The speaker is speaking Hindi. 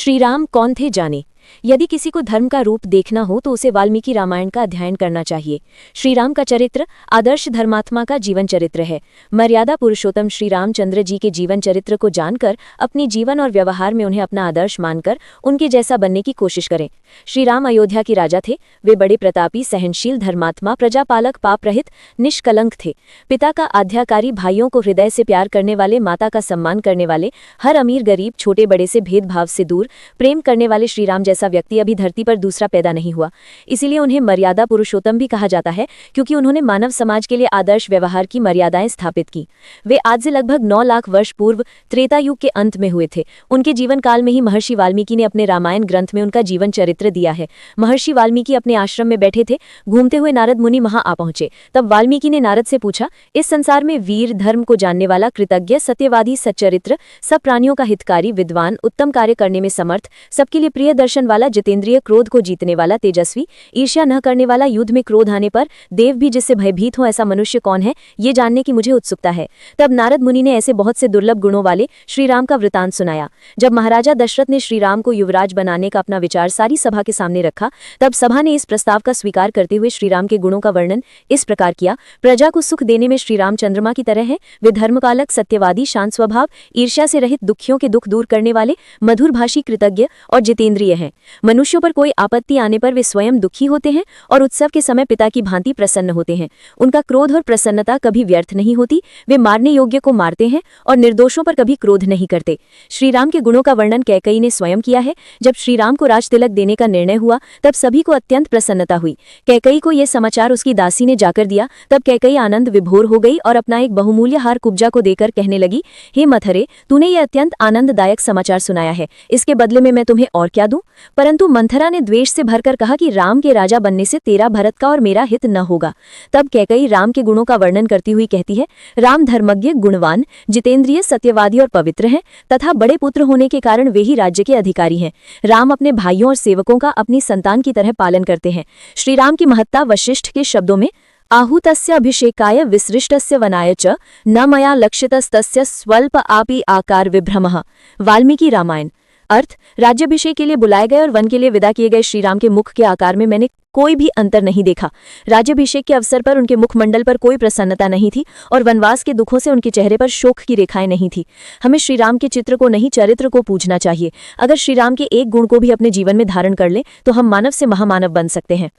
श्री राम कौन थे जाने। यदि किसी को धर्म का रूप देखना हो तो उसे वाल्मीकि रामायण का अध्ययन करना चाहिए। श्री राम का चरित्र आदर्श धर्मात्मा का जीवन चरित्र है। मर्यादा पुरुषोत्तम श्री रामचंद्र जी के जीवन चरित्र को जानकर अपनी जीवन और व्यवहार में उन्हें अपना आदर्श मानकर उनके जैसा बनने की कोशिश करें। श्री राम अयोध्या के राजा थे। वे बड़े प्रतापी, सहनशील, धर्मात्मा, प्रजापालक, पाप रहित, निष्कलंक थे। पिता का आज्ञाकारी, भाइयों को हृदय से प्यार करने वाले, माता का सम्मान करने वाले, हर अमीर गरीब, छोटे बड़े से भेदभाव से दूर प्रेम करने वाले श्री राम जैसा व्यक्ति अभी धरती पर दूसरा पैदा नहीं हुआ। इसीलिए उन्हें मर्यादा पुरुषोत्तम भी कहा जाता है, क्योंकि उन्होंने मानव समाज के लिए आदर्श व्यवहार की मर्यादाएं स्थापित की। वे आज से लगभग 9 लाख वर्ष पूर्व त्रेता युग के अंत में हुए थे। उनके जीवन काल में ही महर्षि वाल्मीकि ने अपने रामायण ग्रंथ में उनका जीवन चरित्र दिया है। महर्षि वाल्मीकि अपने आश्रम में बैठे थे। घूमते हुए नारद मुनि वहां आ पहुंचे। तब वाल्मीकि ने नारद से पूछा, इस संसार में वीर, धर्म को जानने वाला, कृतज्ञ, सत्यवादी, सच्चरित्र, सब प्राणियों का हितकारी, विद्वान, उत्तम कार्य करने में समर्थ, सबके लिए प्रिय दर्शन वाला, जितेंद्रिय, क्रोध को जीतने वाला, तेजस्वी, ईर्ष्या न करने वाला, युद्ध में क्रोध आने पर देव भी जिससे भयभीत हो, ऐसा मनुष्य कौन है, ये जानने की मुझे उत्सुकता है। तब नारद मुनि ने ऐसे बहुत से दुर्लभ गुणों वाले श्री राम का वृतांत सुनाया। जब महाराजा दशरथ ने श्री राम को युवराज बनाने का अपना विचार सारी सभा के सामने रखा, तब सभा ने इस प्रस्ताव का स्वीकार करते हुए श्री राम के गुणों का वर्णन इस प्रकार किया। प्रजा को सुख देने में श्री राम चंद्रमा की तरह हैं। वे धर्मपालक, सत्यवादी, शांत स्वभाव, ईर्ष्या से रहित, दुखियों के दुख दूर करने वाले, मधुरभाषी, कृतज्ञ और जितेंद्रिय हैं। मनुष्यों पर कोई आपत्ति आने पर वे स्वयं दुखी होते हैं और उत्सव के समय पिता की भांति प्रसन्न होते हैं। उनका क्रोध और प्रसन्नता कभी व्यर्थ नहीं होती। वे मारने योग्य को मारते हैं और निर्दोषों पर कभी क्रोध नहीं करते। श्री राम के गुणों का वर्णन कैकेयी ने स्वयं किया है। जब श्री राम को राजतिलक देने का निर्णय हुआ, तब सभी को अत्यंत प्रसन्नता हुई। कैकेयी को यह समाचार उसकी दासी ने जाकर दिया। तब कैकेयी आनंद विभोर हो गई और अपना एक बहुमूल्य हार कुब्जा को देकर कहने लगी, हे मथरे, तूने ये अत्यंत आनंददायक समाचार सुनाया है, इसके बदले में मैं तुम्हें और क्या दूं? परंतु मंथरा ने द्वेष से भरकर कहा कि राम के राजा बनने से तेरा, भरत का और मेरा हित न होगा। तब कैकेयी राम के गुणों का वर्णन करती हुई कहती है, राम धर्मज्ञ, गुणवान, जितेंद्रिय, सत्यवादी और पवित्र हैं तथा बड़े पुत्र होने के कारण वे ही राज्य के अधिकारी हैं। राम अपने भाइयों और सेवकों का अपनी संतान की तरह पालन करते हैं। श्री राम की महत्ता वशिष्ठ के शब्दों में, आहूतस्य अभिषेकाय विसृष्टस्य वनाय च न मया लक्षितस्तस्य स्वल्प आपि आकार विभ्रमः। वाल्मीकि रामायण। अर्थ, राज्याभिषेक के लिए बुलाए गए और वन के लिए विदा किए गए श्रीराम के मुख के आकार में मैंने कोई भी अंतर नहीं देखा। राज्याभिषेक के अवसर पर उनके मुखमंडल पर कोई प्रसन्नता नहीं थी और वनवास के दुखों से उनके चेहरे पर शोक की रेखाएं नहीं थी। हमें श्रीराम के चित्र को नहीं, चरित्र को पूजना चाहिए। अगर श्रीराम के एक गुण को भी अपने जीवन में धारण कर ले तो हम मानव से महामानव बन सकते हैं।